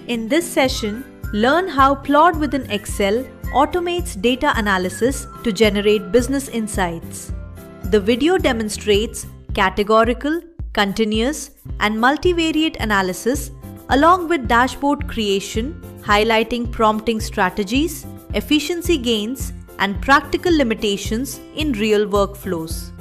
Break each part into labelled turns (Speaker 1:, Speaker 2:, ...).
Speaker 1: In this session, learn how Claude within Excel automates data analysis to generate business insights. The video demonstrates categorical, continuous, and multivariate analysis along with dashboard creation, highlighting prompting strategies, efficiency gains, and practical limitations in real workflows.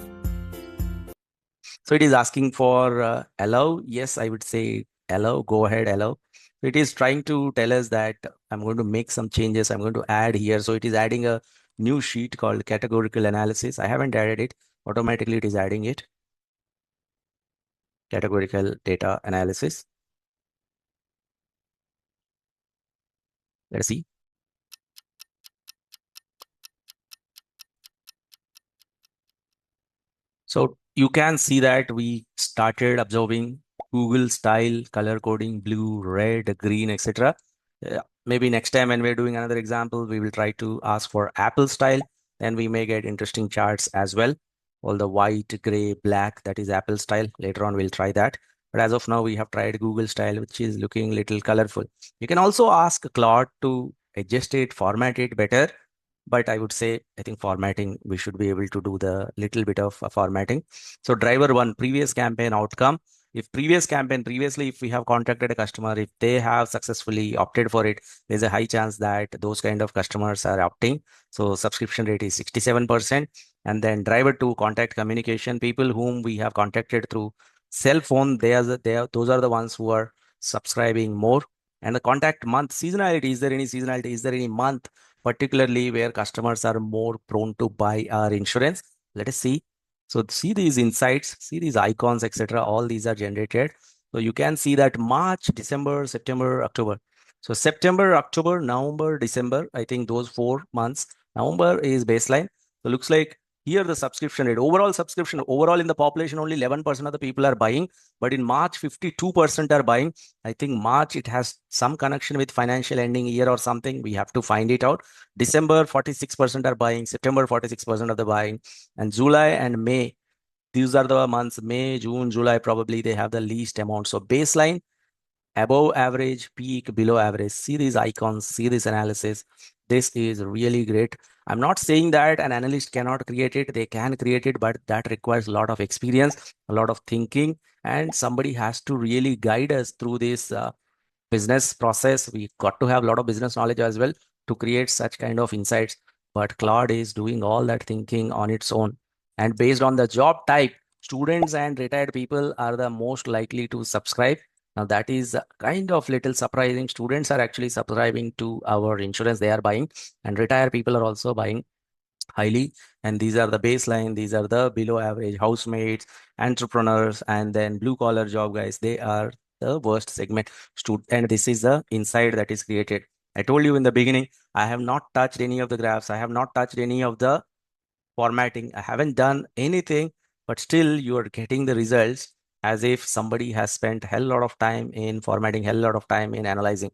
Speaker 2: So it is asking for allow. Yes, I would say allow. Go ahead, allow. It is trying to tell us that I'm going to make some changes. I'm going to add here. So it is adding a new sheet called categorical analysis. I haven't added it. Automatically, it is adding it. Categorical data analysis. Let's see. So you can see that we started observing Google style color coding, blue, red, green, etc. Maybe next time when we're doing another example, we will try to ask for Apple style. Then we may get interesting charts as well. All the white, gray, black, that is Apple style. Later on, we'll try that. But as of now, we have tried Google style, which is looking a little colorful. You can also ask Claude to adjust it, format it better. But I would say, I think formatting, we should be able to do the little bit of formatting. So driver one, previous campaign outcome. If previous campaign, previously, if we have contacted a customer, if they have successfully opted for it, there's a high chance that those kind of customers are opting. So subscription rate is 67%. And then driver two, contact communication, people whom we have contacted through cell phone, those are the ones who are subscribing more. And the contact month, seasonality, is there any seasonality? Is there any month particularly where customers are more prone to buy our insurance? Let us see. So see these insights, see these icons, etc. All these are generated. So you can see that March, December, September, October. So September, October, November, December, I think those 4 months. November is baseline. So looks like here the subscription rate, overall subscription, overall in the population, only 11% of the people are buying. But in March, 52% are buying. I think March, it has some connection with financial ending year or something. We have to find it out. December, 46% are buying. September, 46% of the buying. And July and May, these are the months. May, June, July, probably they have the least amount. So baseline, above average, peak, below average. See these icons, see this analysis. This is really great. I'm not saying that an analyst cannot create it. They can create it, but that requires a lot of experience, a lot of thinking, and somebody has to really guide us through this business process. We got to have a lot of business knowledge as well to create such kind of insights. But Claude is doing all that thinking on its own. And based on the job type, students and retired people are the most likely to subscribe. Now that is kind of little surprising. Students are actually subscribing to our insurance they are buying, and retired people are also buying highly. And these are the baseline, these are the below average housemates, entrepreneurs, and then blue collar job guys. They are the worst segment. And this is the insight that is created. I told you in the beginning, I have not touched any of the graphs. I have not touched any of the formatting. I haven't done anything, but still you are getting the results as if somebody has spent a hell lot of time in formatting, hell lot of time in analyzing.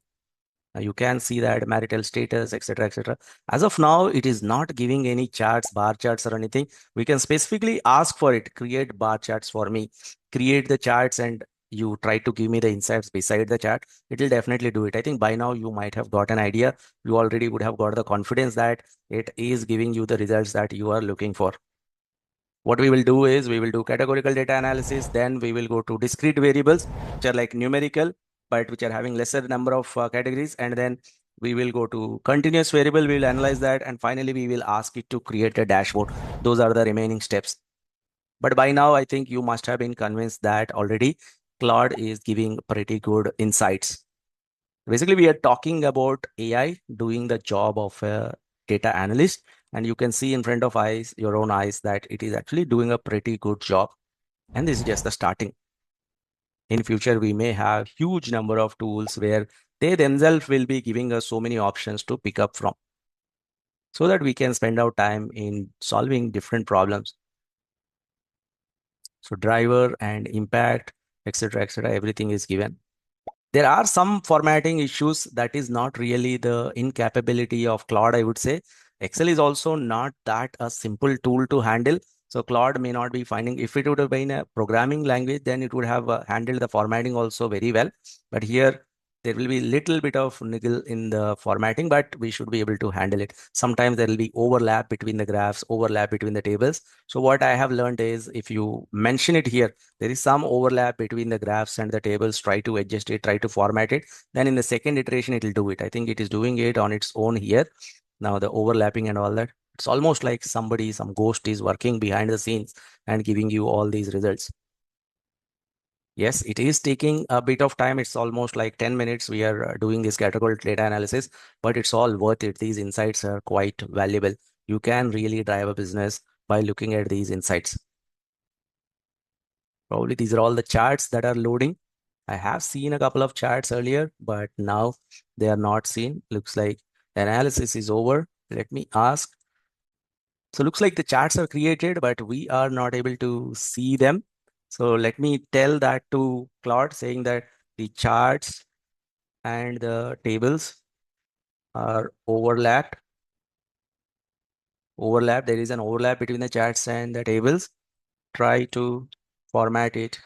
Speaker 2: You can see that marital status, etc., etc. As of now, it is not giving any charts, bar charts or anything. We can specifically ask for it, create bar charts for me, create the charts, and you try to give me the insights beside the chart. It will definitely do it. I think by now you might have got an idea. You already would have got the confidence that it is giving you the results that you are looking for. What we will do is we will do categorical data analysis. Then we will go to discrete variables, which are like numerical, but which are having lesser number of categories. And then we will go to continuous variable. We will analyze that. And finally, we will ask it to create a dashboard. Those are the remaining steps. But by now, I think you must have been convinced that already Claude is giving pretty good insights. Basically, we are talking about AI doing the job of a data analyst. And you can see in front of eyes, your own eyes, that it is actually doing a pretty good job. And this is just the starting. In future, we may have huge number of tools where they themselves will be giving us so many options to pick up from, so that we can spend our time in solving different problems. So driver and impact, etc., etc., everything is given. There are some formatting issues that is not really the incapability of Claude, I would say. Excel is also not that a simple tool to handle. So Claude may not be finding, if it would have been a programming language, then it would have handled the formatting also very well. But here there will be little bit of niggle in the formatting, but we should be able to handle it. Sometimes there will be overlap between the graphs, overlap between the tables. So what I have learned is if you mention it here, there is some overlap between the graphs and the tables, try to adjust it, try to format it. Then in the second iteration, it will do it. I think it is doing it on its own here. Now the overlapping and all that, it's almost like somebody, some ghost is working behind the scenes and giving you all these results. Yes, it is taking a bit of time. It's almost like 10 minutes. We are doing this categorical data analysis, but it's all worth it. These insights are quite valuable. You can really drive a business by looking at these insights. Probably these are all the charts that are loading. I have seen a couple of charts earlier, but now they are not seen. Looks like the analysis is over. Let me ask. So looks like the charts are created, but we are not able to see them. So let me tell that to Claude, saying that the charts and the tables are overlapped. There is an overlap between the charts and the tables. Try to format it.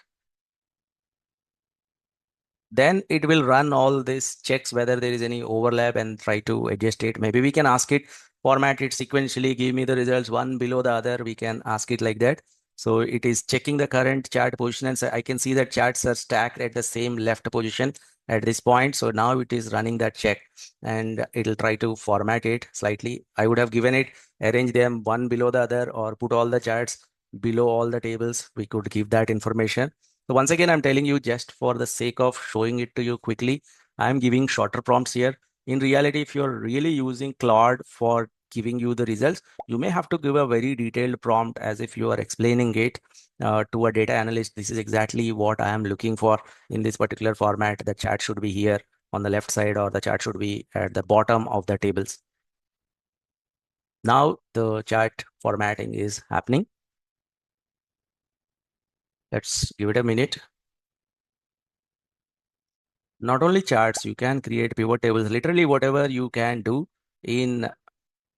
Speaker 2: Then it will run all these checks whether there is any overlap and try to adjust it. Maybe we can ask it, format it sequentially, give me the results one below the other. We can ask it like that. So it is checking the current chart position, and so I can see that charts are stacked at the same left position at this point. So now it is running that check and it'll try to format it slightly. I would have given it, arrange them one below the other or put all the charts below all the tables. We could give that information. So once again, I'm telling you just for the sake of showing it to you quickly, I'm giving shorter prompts here. In reality, if you're really using Claude for giving you the results, you may have to give a very detailed prompt as if you are explaining it to a data analyst. This is exactly what I am looking for in this particular format. The chart should be here on the left side or the chart should be at the bottom of the tables. Now the chart formatting is happening. Let's give it a minute. Not only charts, you can create pivot tables, literally whatever you can do in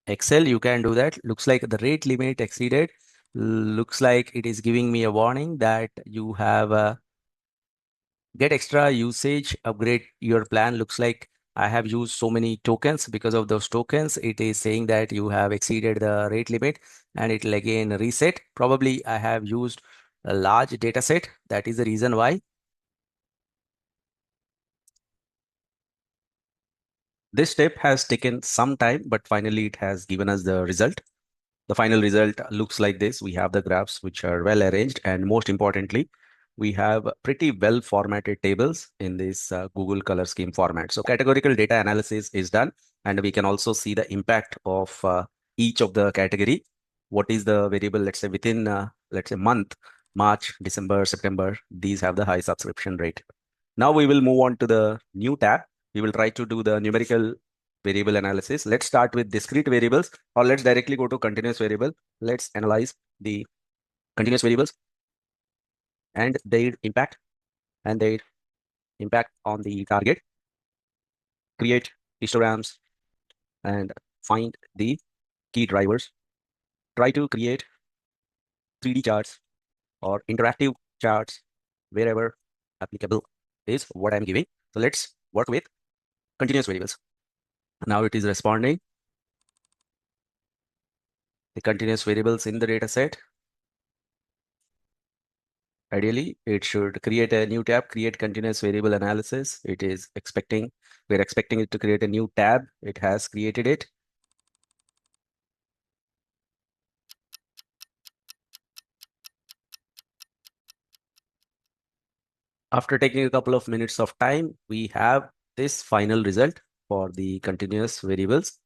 Speaker 2: Excel, you can do that. Looks like the rate limit exceeded. Looks like it is giving me a warning that you have get extra usage, upgrade your plan. Looks like I have used so many tokens. Because of those tokens, it is saying that you have exceeded the rate limit and it will again reset. Probably I have used a large data set. That is the reason why. This step has taken some time, but finally it has given us the result. The final result looks like this. We have the graphs which are well arranged, and most importantly, we have pretty well formatted tables in this Google color scheme format. So categorical data analysis is done, and we can also see the impact of each of the category. What is the variable, let's say within, let's say month, March, December, September, these have the high subscription rate. Now we will move on to the new tab. We will try to do the numerical variable analysis. Let's start with discrete variables, or let's directly go to continuous variable. Let's analyze the continuous variables and their impact on the target. Create histograms and find the key drivers. Try to create 3D charts or interactive charts wherever applicable is what I'm giving. So let's work with continuous variables. Now it is responding the continuous variables in the data set. Ideally, it should create a new tab, create continuous variable analysis. We're expecting it to create a new tab. It has created it. After taking a couple of minutes of time, we have this final result for the continuous variables.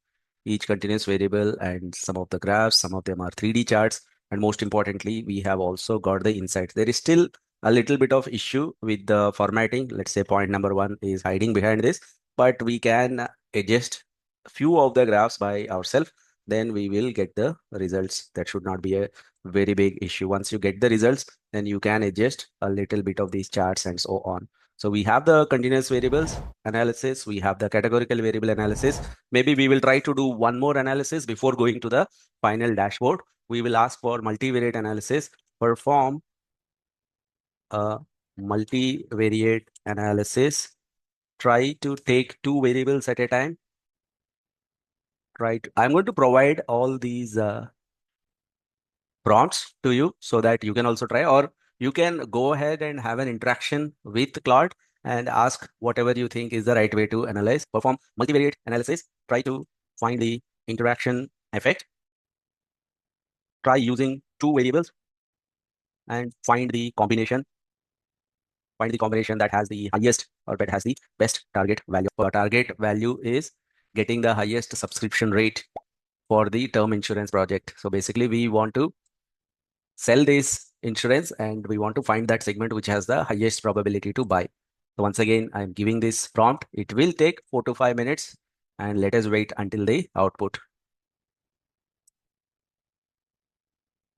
Speaker 2: Each continuous variable and some of the graphs, some of them are 3D charts. And most importantly, we have also got the insights. There is still a little bit of issue with the formatting. Let's say point number one is hiding behind this, but we can adjust a few of the graphs by ourselves. Then we will get the results. That should not be a very big issue. Once you get the results, then you can adjust a little bit of these charts and so on. So we have the continuous variables analysis. We have the categorical variable analysis. Maybe we will try to do one more analysis before going to the final dashboard. We will ask for multivariate analysis. Perform a multivariate analysis try to take two variables at a time. I'm going to provide all these prompts to you so that you can also try, or you can go ahead and have an interaction with Claude and ask whatever you think is the right way to analyze, perform multivariate analysis, try to find the interaction effect, try using two variables and find the combination that has the highest or that has the best target value. Our target value is getting the highest subscription rate for the term insurance project. So basically we want to sell this insurance and we want to find that segment which has the highest probability to buy. So once again, I'm giving this prompt. It will take 4 to 5 minutes and let us wait until the output.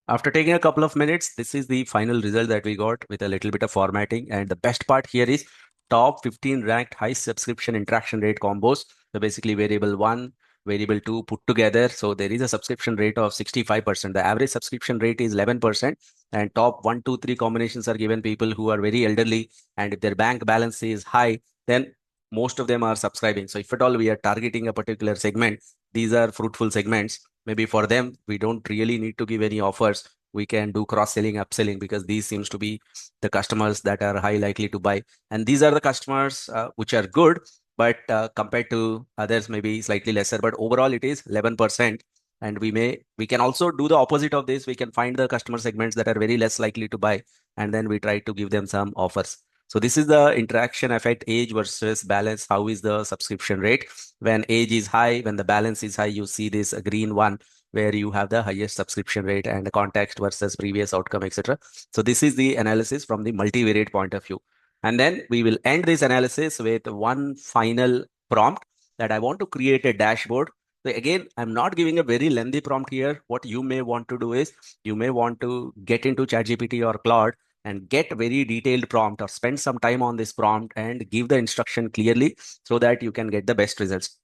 Speaker 2: After taking a couple of minutes, this is the final result that we got with a little bit of formatting. And the best part here is top 15 ranked high subscription interaction rate combos. So basically variable one, variable two put together. So there is a subscription rate of 65%. The average subscription rate is 11%. And top 1, 2, 3 combinations are given people who are very elderly. And if their bank balance is high, then most of them are subscribing. So if at all we are targeting a particular segment, these are fruitful segments. Maybe for them, we don't really need to give any offers. We can do cross-selling, upselling, because these seems to be the customers that are high likely to buy. And these are the customers which are good, but compared to others, maybe slightly lesser. But overall, it is 11%. And we can also do the opposite of this. We can find the customer segments that are very less likely to buy, and then we try to give them some offers. So this is the interaction effect, age versus balance. How is the subscription rate? When age is high, when the balance is high, you see this green one where you have the highest subscription rate and the context versus previous outcome, etc. So this is the analysis from the multivariate point of view. And then we will end this analysis with one final prompt that I want to create a dashboard. So again, I'm not giving a very lengthy prompt here. What you may want to do is you may want to get into ChatGPT or Claude and get very detailed prompt or spend some time on this prompt and give the instruction clearly so that you can get the best results.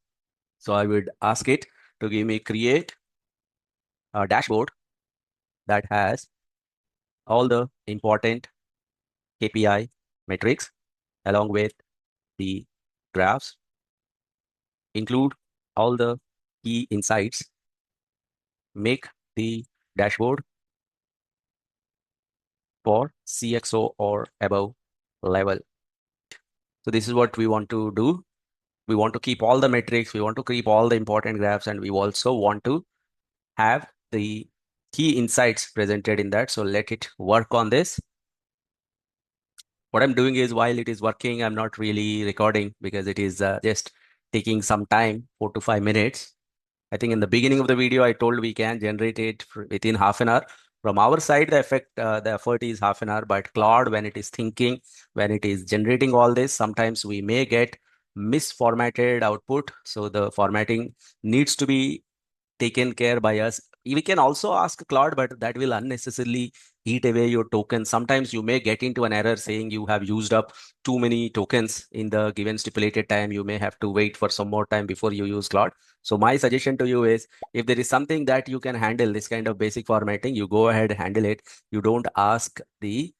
Speaker 2: So I would ask it to give me create a dashboard that has all the important KPI metrics along with the graphs, include all the key insights, make the dashboard for CXO or above level. So this is what we want to do. We want to keep all the metrics. We want to keep all the important graphs, and we also want to have the key insights presented in that. So let it work on this. What I'm doing is while it is working, I'm not really recording because it is just taking some time, 4 to 5 minutes. I think in the beginning of the video, I told we can generate it within half an hour. From our side, the effort is half an hour, but Claude, when it is thinking, when it is generating all this, sometimes we may get misformatted output. So the formatting needs to be taken care by us. We can also ask Claude, but that will unnecessarily eat away your tokens. Sometimes you may get into an error saying you have used up too many tokens in the given stipulated time. You may have to wait for some more time before you use Claude. So my suggestion to you is if there is something that you can handle, this kind of basic formatting, you go ahead and handle it. You don't ask the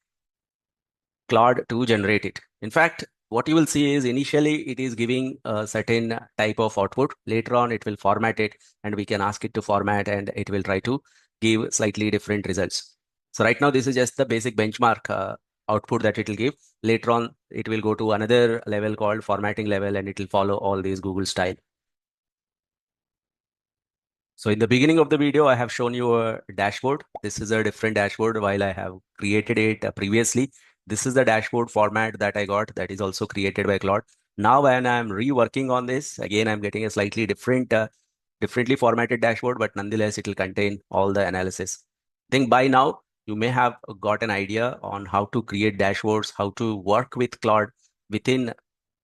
Speaker 2: Claude to generate it. In fact, what you will see is initially it is giving a certain type of output. Later on, it will format it and we can ask it to format and it will try to give slightly different results. So right now, this is just the basic benchmark output that it will give. Later on, it will go to another level called formatting level and it will follow all these Google style. So in the beginning of the video, I have shown you a dashboard. This is a different dashboard while I have created it previously. This is the dashboard format that I got that is also created by Claude. Now when I'm reworking on this, again, I'm getting a slightly differently formatted dashboard, but nonetheless, it will contain all the analysis. I think by now, you may have got an idea on how to create dashboards, how to work with Claude within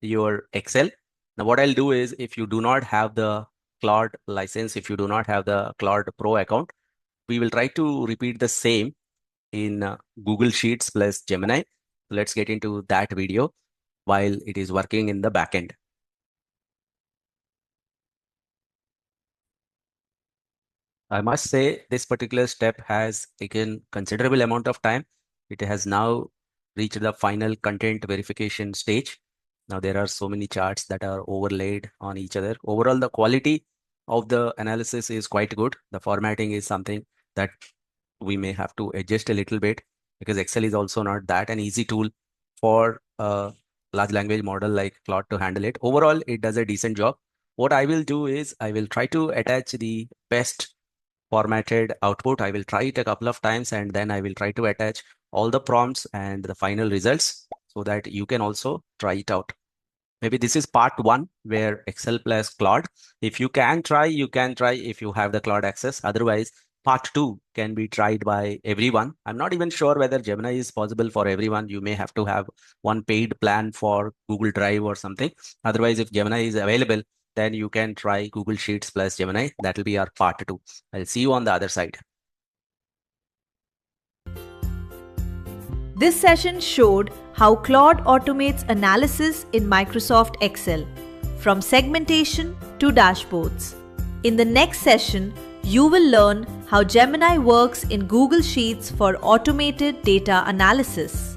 Speaker 2: your Excel. Now, what I'll do is if you do not have the Claude license, if you do not have the Claude Pro account, we will try to repeat the same in Google Sheets plus Gemini. Let's get into that video while it is working in the backend. I must say this particular step has taken considerable amount of time. It has now reached the final content verification stage. Now there are so many charts that are overlaid on each other. Overall, the quality of the analysis is quite good. The formatting is something that we may have to adjust a little bit, because Excel is also not that an easy tool for a large language model like Claude to handle it. Overall, it does a decent job. What I will do is I will try to attach the best formatted output. I will try it a couple of times, and then I will try to attach all the prompts and the final results so that you can also try it out. Maybe this is part one where Excel plus Claude. If you can try, you can try if you have the Claude access. Otherwise, part two can be tried by everyone. I'm not even sure whether Gemini is possible for everyone. You may have to have one paid plan for Google Drive or something. Otherwise, if Gemini is available, then you can try Google Sheets plus Gemini. That will be our part two. I'll see you on the other side.
Speaker 1: This session showed how Claude automates analysis in Microsoft Excel, from segmentation to dashboards. In the next session, you will learn how Gemini works in Google Sheets for automated data analysis.